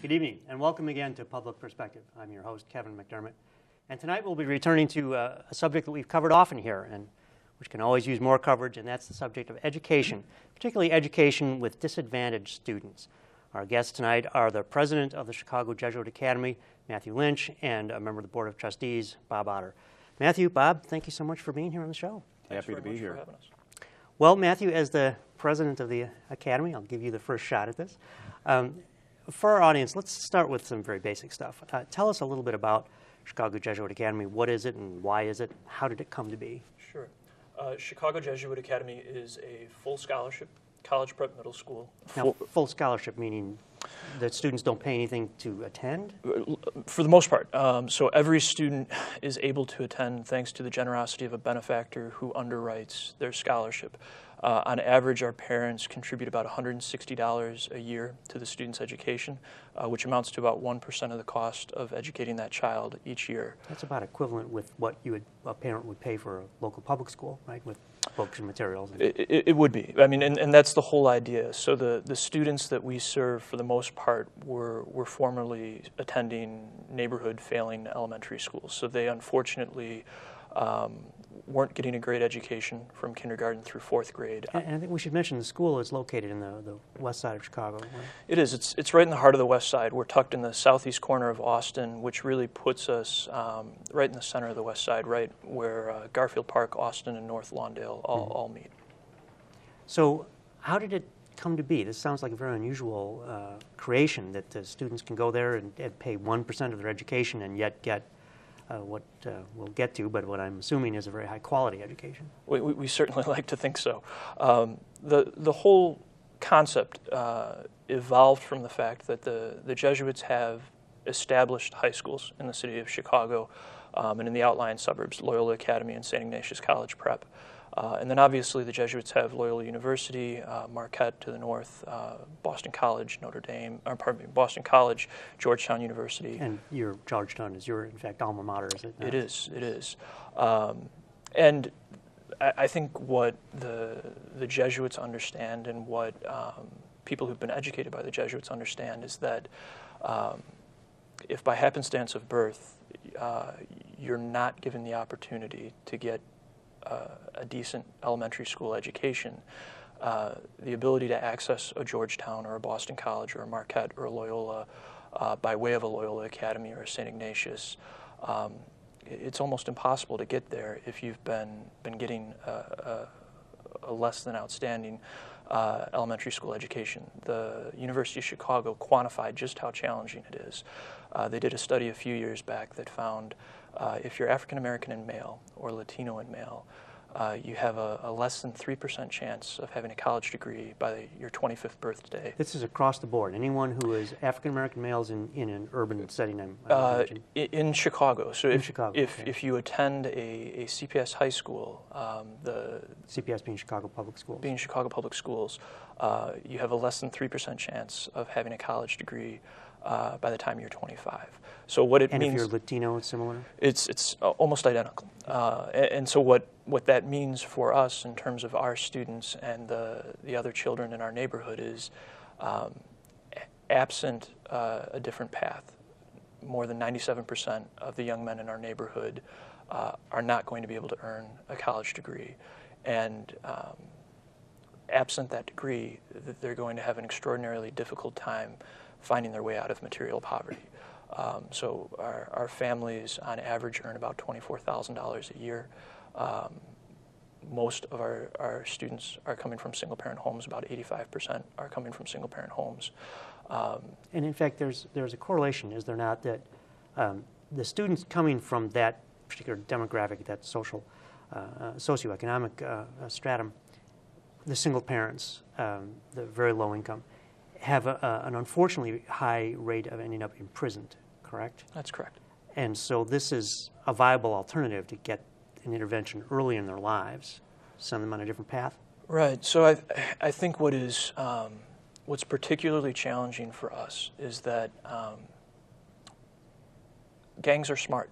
Good evening, and welcome again to Public Perspective. I'm your host, Kevin McDermott, and tonight we'll be returning to a subject that we've covered often here, and which can always use more coverage, and that's the subject of education, particularly education with disadvantaged students. Our guests tonight are the president of the Chicago Jesuit Academy, Matthew Lynch, and a member of the Board of Trustees, Bob Otter. Matthew, Bob, thank you so much for being here on the show. Happy to be here. Well, Matthew, as the president of the Academy, I'll give you the first shot at this. For our audience, let's start with some very basic stuff. Tell us a little bit about Chicago Jesuit Academy. What is it and why is it? How did it come to be? Sure. Chicago Jesuit Academy is a full scholarship college prep middle school. Now, full scholarship meaning that students don't pay anything to attend? For the most part. So every student is able to attend thanks to the generosity of a benefactor who underwrites their scholarship. On average, our parents contribute about $160 a year to the student's education, which amounts to about 1% of the cost of educating that child each year. That's about equivalent with what a parent would pay for a local public school, right, with books and materials. It would be. I mean, and that's the whole idea. So the students that we serve, for the most part, were formerly attending neighborhood failing elementary schools. So they unfortunately weren't getting a great education from kindergarten through fourth grade. And I think we should mention the school is located in the west side of Chicago. Right? It is. It's right in the heart of the west side. We're tucked in the southeast corner of Austin, which really puts us right in the center of the west side, right where Garfield Park, Austin, and North Lawndale all meet. So how did it come to be? This sounds like a very unusual creation, that the students can go there and pay 1% of their education and yet get what we'll get to, but what I'm assuming is a very high-quality education. We certainly like to think so. The whole concept evolved from the fact that the Jesuits have established high schools in the city of Chicago and in the outlying suburbs, Loyola Academy and St. Ignatius College Prep. And then obviously the Jesuits have Loyola University, Marquette to the north, Boston College, Boston College, Georgetown University. And your Georgetown is in fact, alma mater, is it not? It is. And I think what the Jesuits understand and what people who've been educated by the Jesuits understand is that if by happenstance of birth you're not given the opportunity to get a decent elementary school education, the ability to access a Georgetown or a Boston College or a Marquette or a Loyola by way of a Loyola Academy or a St. Ignatius, it's almost impossible to get there if you've been getting a less than outstanding elementary school education. The University of Chicago quantified just how challenging it is. They did a study a few years back that found if you're African American and male or Latino and male, you have a less than 3% chance of having a college degree by your 25th birthday. This is across the board. Anyone who is African American males in an urban setting, in Chicago. So if you attend a CPS high school, the CPS being Chicago Public Schools, you have a less than 3% chance of having a college degree by the time you're 25. So what it means... And if you're Latino, it's similar? It's almost identical. And so what that means for us in terms of our students and the other children in our neighborhood is absent a different path, more than 97% of the young men in our neighborhood are not going to be able to earn a college degree. And absent that degree, they're going to have an extraordinarily difficult time finding their way out of material poverty. So our families on average earn about $24,000 a year. Most of our students are coming from single-parent homes. About 85% are coming from single-parent homes. And in fact, there's a correlation, is there not, that the students coming from that particular demographic, that socioeconomic stratum, the single parents, the very low income, have an unfortunately high rate of ending up imprisoned, correct? That's correct. And so this is a viable alternative to get an intervention early in their lives, send them on a different path? Right. So I think what's particularly challenging for us is that gangs are smart.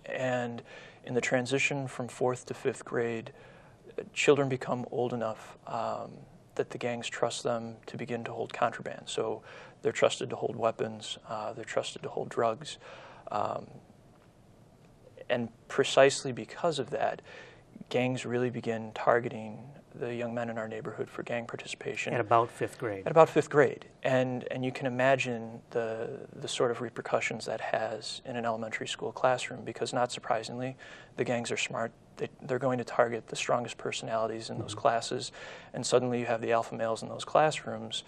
And in the transition from 4th to 5th grade, children become old enough that the gangs trust them to begin to hold contraband. So they're trusted to hold weapons, they're trusted to hold drugs. And precisely because of that, gangs really begin targeting the young men in our neighborhood for gang participation. At about 5th grade. At about 5th grade. And you can imagine the sort of repercussions that has in an elementary school classroom, because not surprisingly, the gangs are smart. They're going to target the strongest personalities in those classes, and suddenly you have the alpha males in those classrooms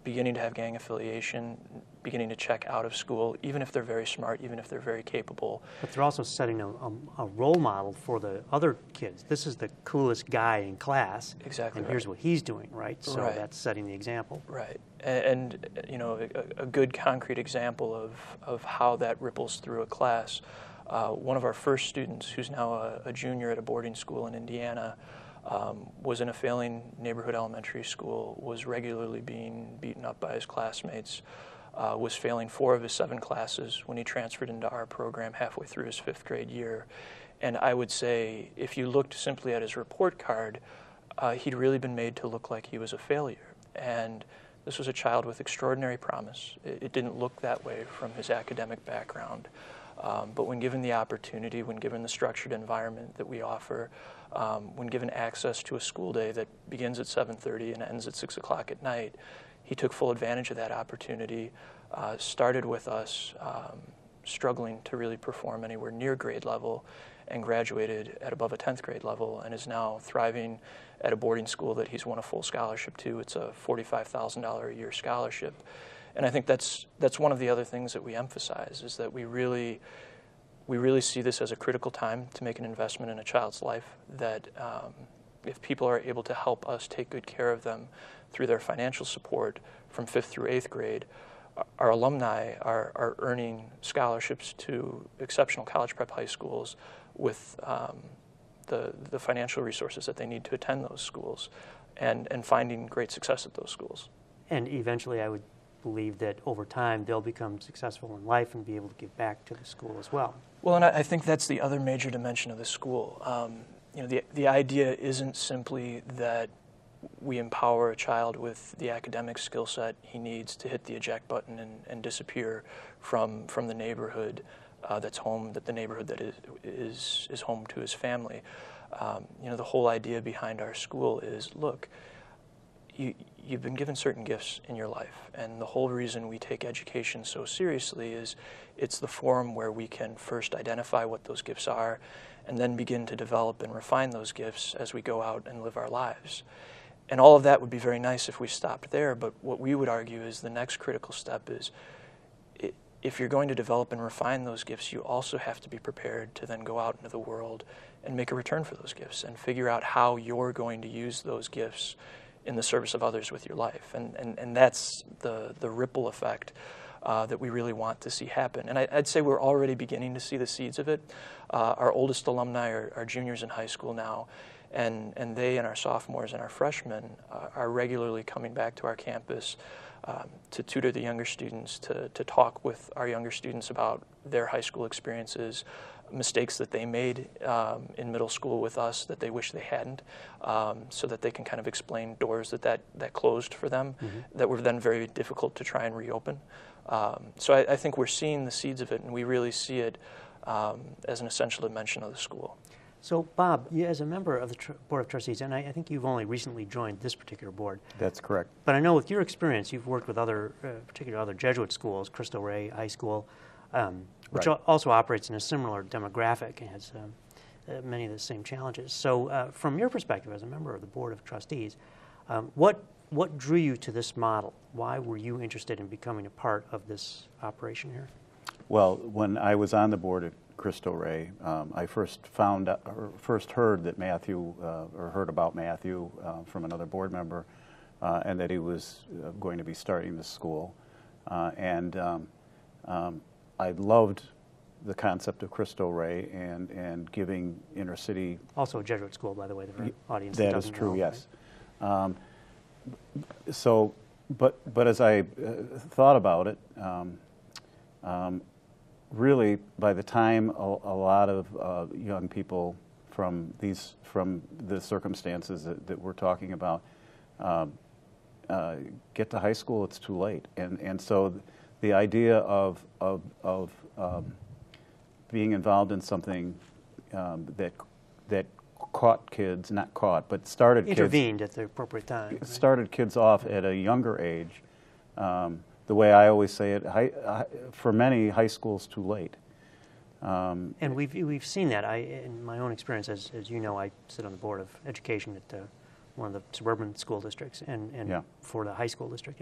beginning to have gang affiliation, beginning to check out of school, even if they're very smart, even if they're very capable. But they're also setting a role model for the other kids. This is the coolest guy in class. Exactly. And right. here's what he's doing, right? So Right. that's setting the example. Right. And you know, a good concrete example of how that ripples through a class, one of our first students, who's now a junior at a boarding school in Indiana, was in a failing neighborhood elementary school, was regularly being beaten up by his classmates, was failing 4 of his 7 classes when he transferred into our program halfway through his 5th grade year. And I would say, if you looked simply at his report card, he'd really been made to look like he was a failure. And this was a child with extraordinary promise. It didn't look that way from his academic background. But when given the opportunity, when given the structured environment that we offer, when given access to a school day that begins at 7:30 and ends at 6 o'clock at night, he took full advantage of that opportunity, started with us, struggling to really perform anywhere near grade level, and graduated at above a 10th grade level, and is now thriving at a boarding school that he's won a full scholarship to. It's a $45,000 a year scholarship. And I think that's one of the other things that we emphasize, is that we really see this as a critical time to make an investment in a child's life, that if people are able to help us take good care of them through their financial support from 5th through 8th grade, our alumni are earning scholarships to exceptional college prep high schools with the financial resources that they need to attend those schools, and finding great success at those schools. And eventually I would believe that over time they'll become successful in life and be able to give back to the school as well. Well, and I think that's the other major dimension of the school. You know, the idea isn't simply that we empower a child with the academic skill set he needs to hit the eject button and disappear from the neighborhood that's home, that the neighborhood that is home to his family. You know, the whole idea behind our school is, look, you've been given certain gifts in your life, and the whole reason we take education so seriously is it's the forum where we can first identify what those gifts are, and then begin to develop and refine those gifts as we go out and live our lives. And all of that would be very nice if we stopped there, but what we would argue is the next critical step is, if you're going to develop and refine those gifts, you also have to be prepared to then go out into the world and make a return for those gifts and figure out how you're going to use those gifts in the service of others with your life. And that's the ripple effect that we really want to see happen. And I'd say we're already beginning to see the seeds of it. Our oldest alumni are juniors in high school now, and they and our sophomores and our freshmen are regularly coming back to our campus to tutor the younger students, to talk with our younger students about their high school experiences, mistakes that they made in middle school with us that they wish they hadn't, so that they can kind of explain doors that closed for them, that were then very difficult to try and reopen. So I think we're seeing the seeds of it, and we really see it as an essential dimension of the school. So, Bob, you, as a member of the Board of Trustees, and I think you've only recently joined this particular board. That's correct. But I know with your experience, you've worked with other, particularly other Jesuit schools, Cristo Rey High School, which Right. also operates in a similar demographic and has many of the same challenges. So, from your perspective as a member of the Board of Trustees, what drew you to this model? Why were you interested in becoming a part of this operation here? Well, when I was on the board at Cristo Rey, I first heard that Matthew, or heard about Matthew from another board member, and that he was going to be starting this school. I loved the concept of Cristo Rey and giving inner city. Also a Jesuit school, by the way, the audience. That is true, yes. Right? But as I thought about it, really, by the time a lot of young people from the circumstances that we're talking about get to high school, it's too late. And so the idea of being involved in something that caught kids, not caught, but started intervened at the appropriate time. Right? Started kids off at a younger age. The way I always say it, for many, high school's too late. And we've seen that. In my own experience, as you know, I sit on the board of education at one of the suburban school districts, and yeah. for the high school district,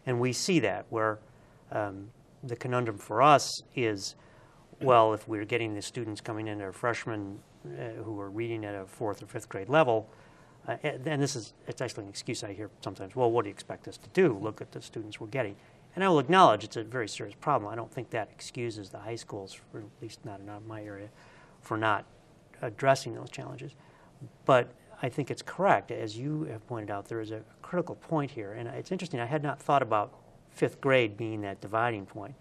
and we see that where the conundrum for us is, well, if we're getting the students coming in as freshmen who are reading at a 4th or 5th grade level, and it's actually an excuse I hear sometimes. Well, what do you expect us to do? Look at the students we're getting. And I will acknowledge it's a very serious problem. I don't think that excuses the high schools, or at least not in my area, for not addressing those challenges. But I think it's correct. As you have pointed out, there is a critical point here. And it's interesting, I had not thought about 5th grade being that dividing point.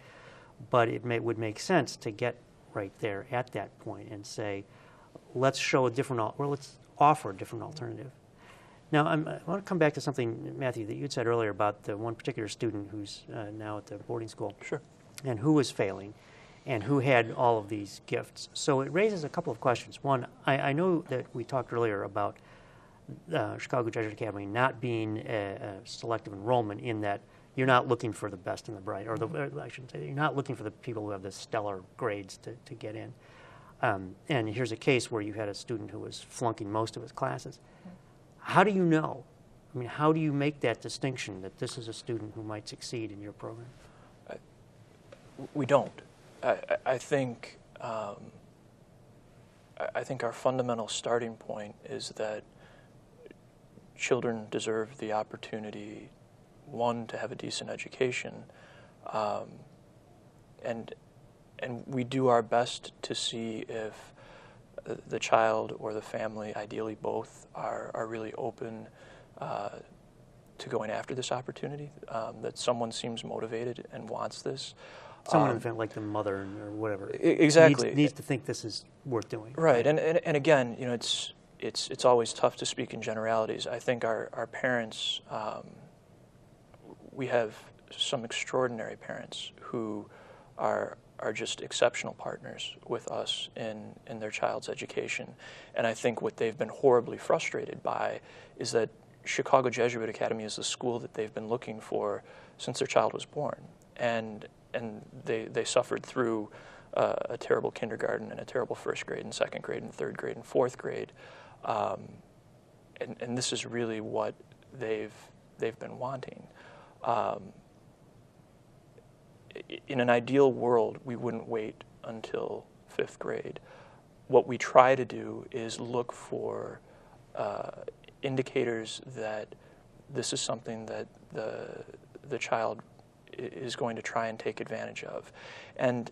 But it would make sense to get right there at that point and say, let's show a different, or let's offer a different alternative. Now, I want to come back to something, Matthew, that you had said earlier about the one particular student who's now at the boarding school. Sure. And who was failing and who had all of these gifts. So it raises a couple of questions. One, I know that we talked earlier about Chicago Jesuit Academy not being a selective enrollment, in that you're not looking for the best and the bright, or I shouldn't say, you're not looking for the people who have the stellar grades to get in. And here's a case where you had a student who was flunking most of his classes. How do you know? I mean, how do you make that distinction that this is a student who might succeed in your program? We don't. I think our fundamental starting point is that children deserve the opportunity, one, to have a decent education, and we do our best to see if the child or the family, ideally both, are really open to going after this opportunity, that someone seems motivated and wants this. Someone in the family, like the mother or whatever, exactly needs to think this is worth doing. Right, and again, you know, it's always tough to speak in generalities. I think our parents, we have some extraordinary parents who are just exceptional partners with us in their child's education. And I think what they've been horribly frustrated by is that Chicago Jesuit Academy is the school that they've been looking for since their child was born. And they suffered through a terrible kindergarten and a terrible 1st grade and 2nd grade and 3rd grade and 4th grade. And this is really what they've been wanting. In an ideal world, we wouldn't wait until 5th grade. What we try to do is look for indicators that this is something that the child is going to try and take advantage of. And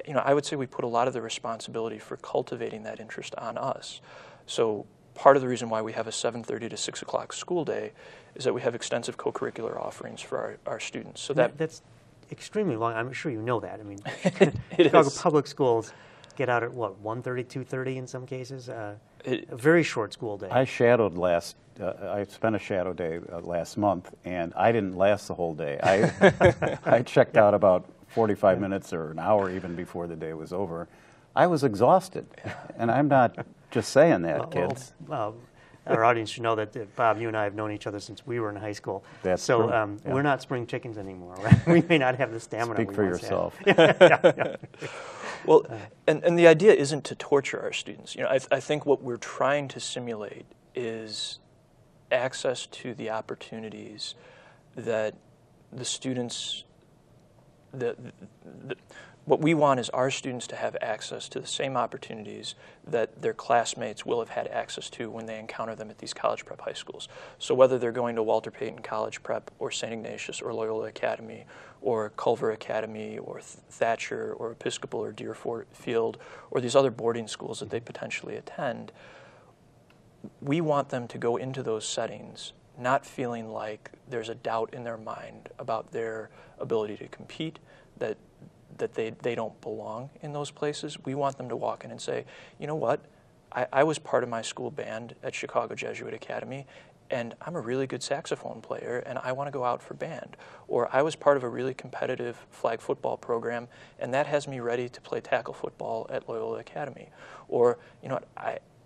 you know, I would say we put a lot of the responsibility for cultivating that interest on us. So part of the reason why we have a 7:30 to 6 o'clock school day is that we have extensive co-curricular offerings for our students. So that's extremely long. I'm sure you know that. I mean, it Chicago is. public schools get out at what, 1:30, 2:30 in some cases. A very short school day. I shadowed I spent a shadow day last month, and I didn't last the whole day. I checked out about 45 minutes or an hour even before the day was over. I was exhausted, and I'm not just saying that, kids. Our audience should know that, Bob, you and I have known each other since we were in high school. That's so true. We're not spring chickens anymore, right? We may not have the stamina. Speak for yourself. Yeah. Well, and the idea isn't to torture our students. You know, I think what we're trying to simulate is access to the opportunities that the students, what we want is our students to have access to the same opportunities that their classmates will have had access to when they encounter them at these college prep high schools. So whether they're going to Walter Payton College Prep or St. Ignatius or Loyola Academy or Culver Academy or Thatcher or Episcopal or Deerfield or these other boarding schools that they potentially attend, we want them to go into those settings not feeling like there's a doubt in their mind about their ability to compete, that they don't belong in those places. We want them to walk in and say, you know what, I was part of my school band at Chicago Jesuit Academy, and I'm a really good saxophone player and I want to go out for band. Or I was part of a really competitive flag football program and that has me ready to play tackle football at Loyola Academy. Or, you know,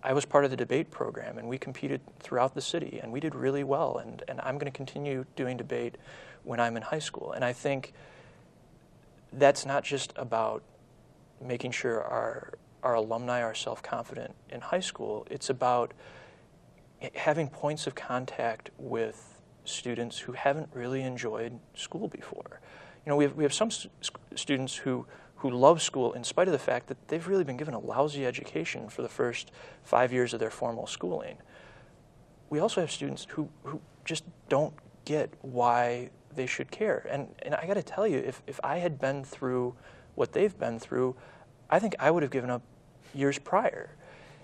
I was part of the debate program and we competed throughout the city and we did really well, and I'm going to continue doing debate when I'm in high school. And I think that's not just about making sure our alumni are self-confident in high school. It's about having points of contact with students who haven't really enjoyed school before. You know, we have some students who love school in spite of the fact that they've really been given a lousy education for the first 5 years of their formal schooling. We also have students who just don't get why they should care. And I got to tell you, if I had been through what they've been through, I think I would have given up years prior.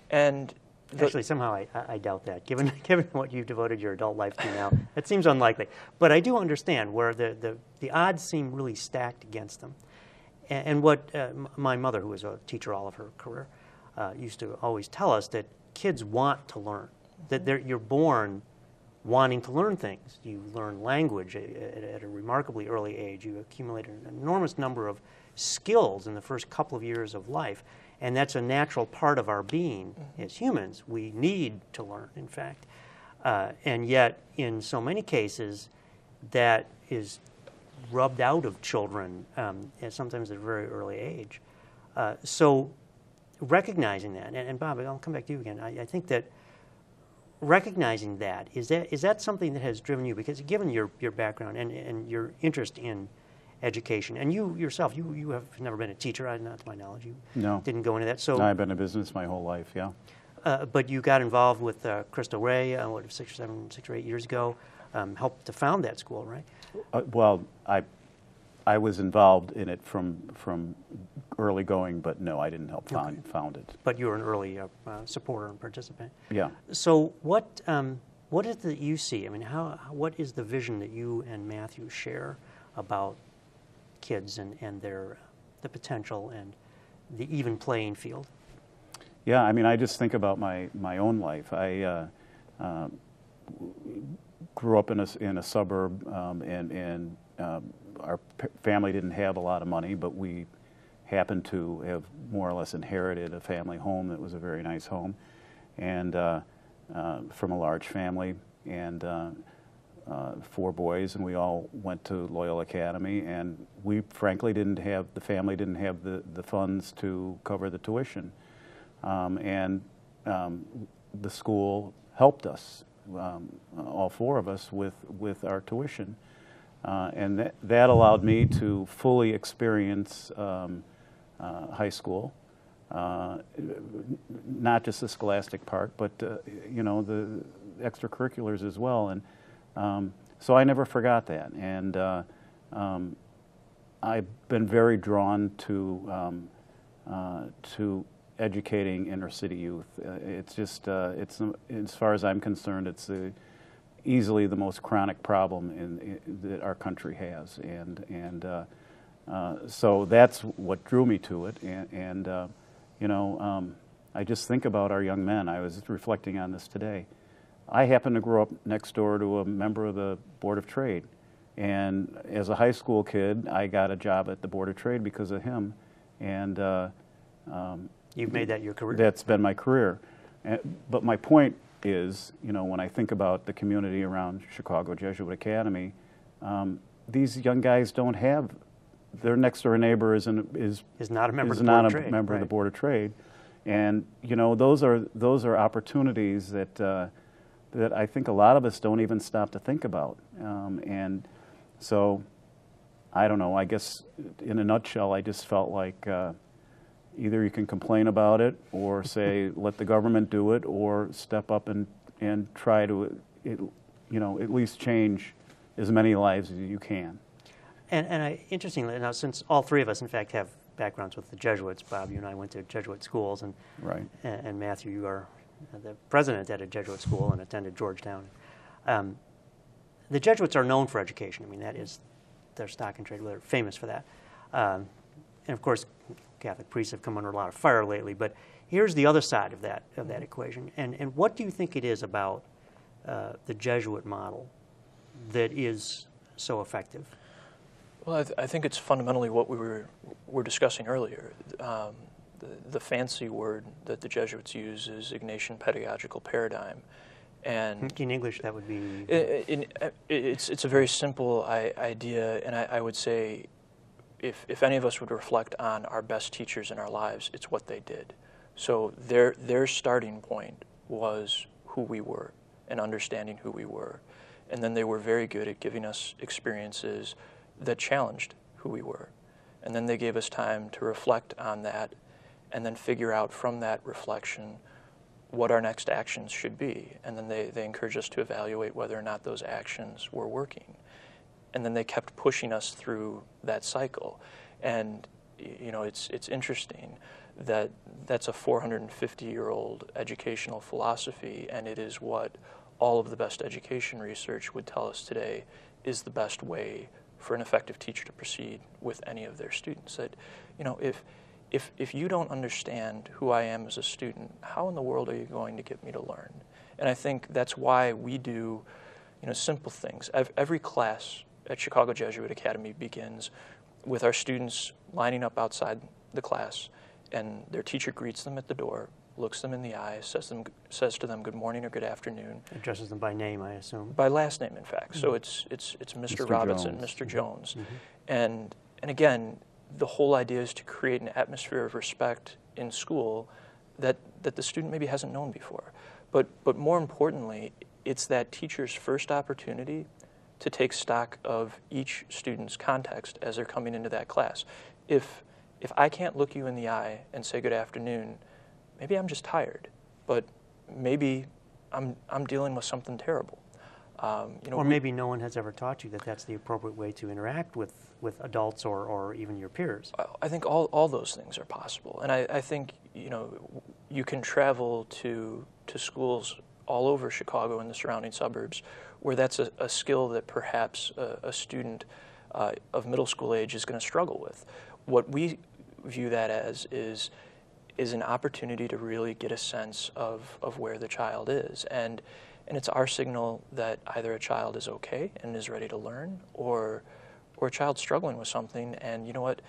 And actually, somehow I doubt that, given what you've devoted your adult life to now. It seems unlikely. But I do understand where the odds seem really stacked against them. And what my mother, who was a teacher all of her career, used to always tell us, that kids want to learn, that you're born wanting to learn things. You learn language at a remarkably early age. You accumulate an enormous number of skills in the first couple of years of life. And that's a natural part of our being as humans. We need to learn, in fact. And yet, in so many cases, that is rubbed out of children, and sometimes at a very early age. So recognizing that, and Bob, I'll come back to you again. I think that recognizing that, is that something that has driven you? Because given your background and your interest in education, and you yourself, you have never been a teacher, not to my knowledge. You didn't go into that. So I've been in business my whole life, yeah. But you got involved with Cristo Rey, 6 or 8 years ago, helped to found that school, right? Well, I was involved in it from early going, but no, I didn't help found it. But you were an early supporter and participant. Yeah. So what is it that you see? I mean, what is the vision that you and Matthew share about kids and the potential and the even playing field? Yeah, I mean, I just think about my own life. I grew up in a suburb, and our family didn't have a lot of money, but we happened to have more or less inherited a family home that was a very nice home, and from a large family, and 4 boys, and we all went to Loyola Academy, and we frankly the family didn't have the funds to cover the tuition, and the school helped us, all 4 of us, with our tuition, and that allowed me to fully experience high school, not just the scholastic part, but you know, the extracurriculars as well, and so I never forgot that, and I've been very drawn to educating inner city youth. It's just, it's, as far as I'm concerned, it's easily the most chronic problem that our country has, and so that's what drew me to it, and you know, I just think about our young men. I was reflecting on this today. I happened to grow up next door to a member of the Board of Trade, and as a high school kid, I got a job at the Board of Trade because of him, and you've made that your career? That's been my career. But my point is, you know, when I think about the community around Chicago Jesuit Academy, these young guys don't have, their next door neighbor is not a member of the Board of Trade, and you know, those are opportunities that that I think a lot of us don't even stop to think about, and so I don't know. I guess in a nutshell, I just felt like either you can complain about it, or say let the government do it, or step up and try to, you know, at least change as many lives as you can. And interestingly, now since all 3 of us, in fact, have backgrounds with the Jesuits, Bob, you and I went to Jesuit schools, and right. And Matthew, you are the president at a Jesuit school and attended Georgetown. The Jesuits are known for education. I mean, that is their stock and trade. They're famous for that. And of course, Catholic priests have come under a lot of fire lately. But here's the other side of that equation. And what do you think it is about the Jesuit model that is so effective? Well, I think it's fundamentally what we were discussing earlier. The fancy word that the Jesuits use is Ignatian pedagogical paradigm. And in English, that would be? It's a very simple idea, and I would say if any of us would reflect on our best teachers in our lives, it's what they did. So their starting point was who we were and understanding who we were. And then they were very good at giving us experiences that challenged who we were. And then they gave us time to reflect on that and then figure out from that reflection what our next actions should be. And then they encouraged us to evaluate whether or not those actions were working. And then they kept pushing us through that cycle. And you know, it's interesting that that's a 450-year-old educational philosophy, and it is what all of the best education research would tell us today is the best way for an effective teacher to proceed with any of their students. That, you know, if you don't understand who I am as a student, how in the world are you going to get me to learn? And I think that's why we do, you know, simple things. Every class at Chicago Jesuit Academy begins with our students lining up outside the class, and their teacher greets them at the door, looks them in the eye, says to them good morning or good afternoon. Addresses them by name, I assume. By last name, in fact. Mm-hmm. So it's Mr. Robinson, Jones. Mr. Jones. Mm-hmm. And again, the whole idea is to create an atmosphere of respect in school that the student maybe hasn't known before. But more importantly, it's that teacher's first opportunity to take stock of each student's context as they're coming into that class. If I can't look you in the eye and say good afternoon, maybe I'm just tired, but maybe I'm dealing with something terrible. You know, or maybe no one has ever taught you that that's the appropriate way to interact with adults or even your peers. I think all those things are possible, and I think, you know, you can travel to schools all over Chicago and the surrounding suburbs where that's a skill that perhaps a student of middle school age is going to struggle with. What we view that as is an opportunity to really get a sense of where the child is. And it's our signal that either a child is okay and is ready to learn, or a child's struggling with something, and you know what,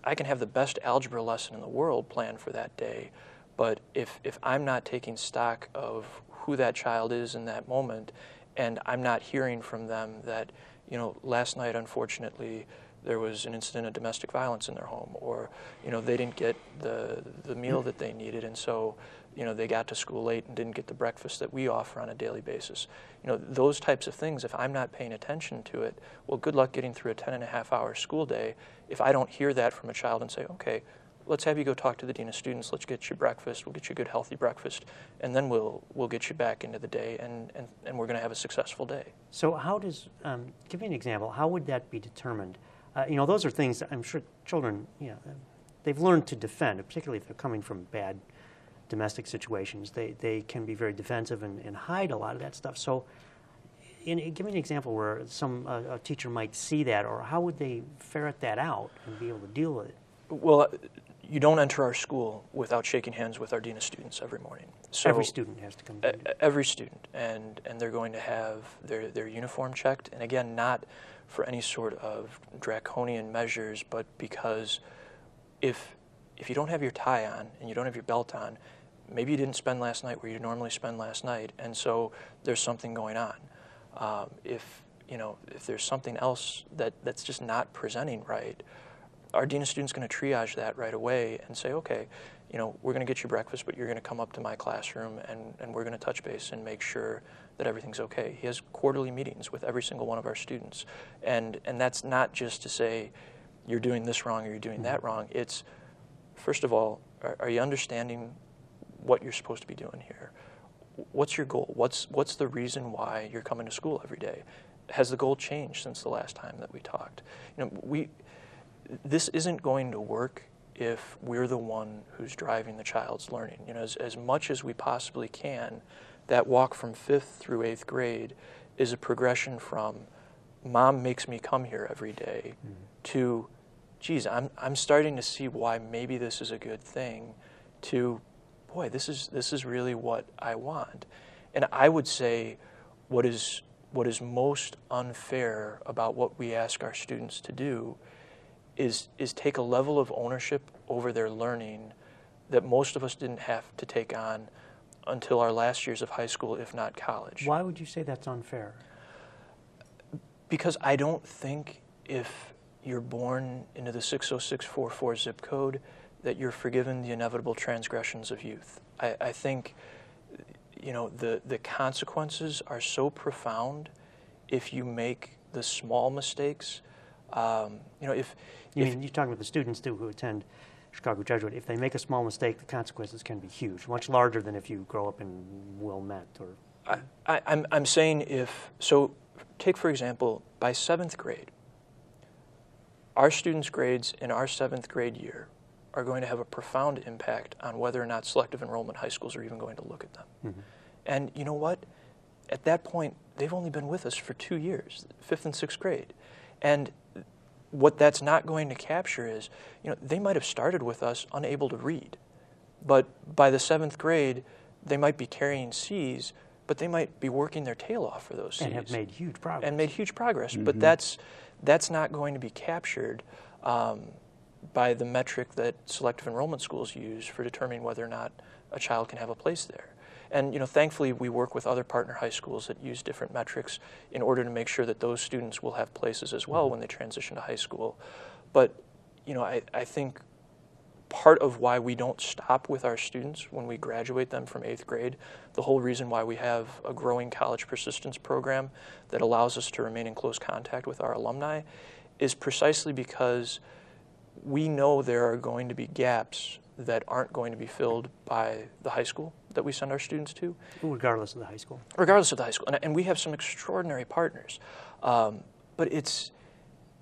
I can have the best algebra lesson in the world planned for that day, but if I'm not taking stock of who that child is in that moment, and I'm not hearing from them that, you know, last night, unfortunately, there was an incident of domestic violence in their home, or, you know, they didn't get the meal that they needed, and so, you know, they got to school late and didn't get the breakfast that we offer on a daily basis. You know, those types of things, if I'm not paying attention to it, well, good luck getting through a 10-and-a-half-hour school day if I don't hear that from a child and say, okay, let's have you go talk to the dean of students, let's get you breakfast, we'll get you a good healthy breakfast, and then we'll get you back into the day, and we're going to have a successful day. So how does, give me an example, how would that be determined? You know, those are things that I'm sure children, you know, they've learned to defend, particularly if they're coming from bad domestic situations. They can be very defensive and hide a lot of that stuff. So give me an example where a teacher might see that, or how would they ferret that out and be able to deal with it? Well, you don't enter our school without shaking hands with our dean of students every morning. So every student has to come to every student, and they're going to have their uniform checked, and again, not for any sort of draconian measures, but because if you don't have your tie on and you don't have your belt on, maybe you didn't spend last night where you normally spend last night, and so there's something going on. If there's something else that's just not presenting right, our dean of students is going to triage that right away and say, okay, you know, we're going to get you breakfast, but you're going to come up to my classroom and we're going to touch base and make sure that everything's okay. He has quarterly meetings with every single one of our students, and that's not just to say you're doing this wrong or you're doing that wrong. It's, first of all, are you understanding what you're supposed to be doing here? What's your goal? What's the reason why you're coming to school every day? Has the goal changed since the last time that we talked? You know, this isn't going to work if we're the one who's driving the child's learning. You know, as much as we possibly can, that walk from 5th through 8th grade is a progression from mom makes me come here every day to, geez, I'm starting to see why maybe this is a good thing, to, boy, this is really what I want. And I would say what is most unfair about what we ask our students to do is take a level of ownership over their learning that most of us didn't have to take on until our last years of high school, if not college. Why would you say that's unfair? Because I don't think if you're born into the 60644 zip code that you're forgiven the inevitable transgressions of youth. I think, you know, the consequences are so profound if you make the small mistakes. You know, if you're talking about the students too who attend Chicago Jesuit. If they make a small mistake, the consequences can be huge, much larger than if you grow up in Wilmette or. I'm saying so. Take for example, by 7th grade, our students' grades in our 7th grade year are going to have a profound impact on whether or not selective enrollment high schools are even going to look at them. Mm-hmm. And you know what? At that point, they've only been with us for 2 years, 5th and 6th grade. And what that's not going to capture is, you know, they might have started with us unable to read, but by the 7th grade, they might be carrying C's, but they might be working their tail off for those C's. And have made huge progress. Mm-hmm. But that's not going to be captured by the metric that selective enrollment schools use for determining whether or not a child can have a place there. And you know, thankfully, we work with other partner high schools that use different metrics in order to make sure that those students will have places as well when they transition to high school. But you know, I think part of why we don't stop with our students when we graduate them from 8th grade, the whole reason why we have a growing college persistence program that allows us to remain in close contact with our alumni, is precisely because we know there are going to be gaps that aren't going to be filled by the high school that we send our students to. Regardless of the high school. Regardless of the high school. And we have some extraordinary partners. But it's,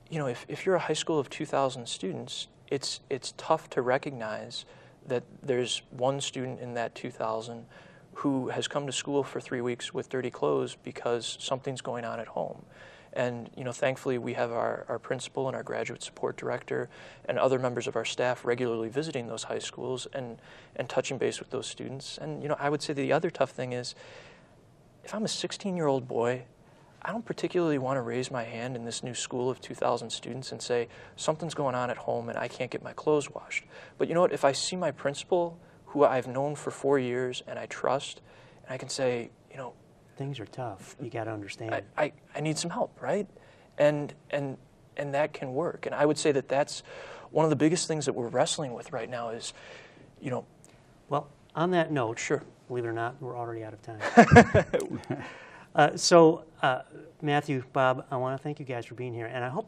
you know, if you're a high school of 2,000 students, it's tough to recognize that there's one student in that 2,000 who has come to school for 3 weeks with dirty clothes because something's going on at home. And you know, thankfully, we have our principal and our graduate support director and other members of our staff regularly visiting those high schools and touching base with those students. And you know, I would say the other tough thing is, if I'm a 16-year-old boy, I don't particularly want to raise my hand in this new school of 2,000 students and say, something's going on at home and I can't get my clothes washed. But you know what, if I see my principal, who I've known for 4 years and I trust, and I can say, you know, things are tough. You got to understand. I need some help, right? And that can work. And I would say that that's one of the biggest things that we're wrestling with right now is, you know. Well, on that note, sure. Believe it or not, we're already out of time. Matthew, Bob, I want to thank you guys for being here, and I hope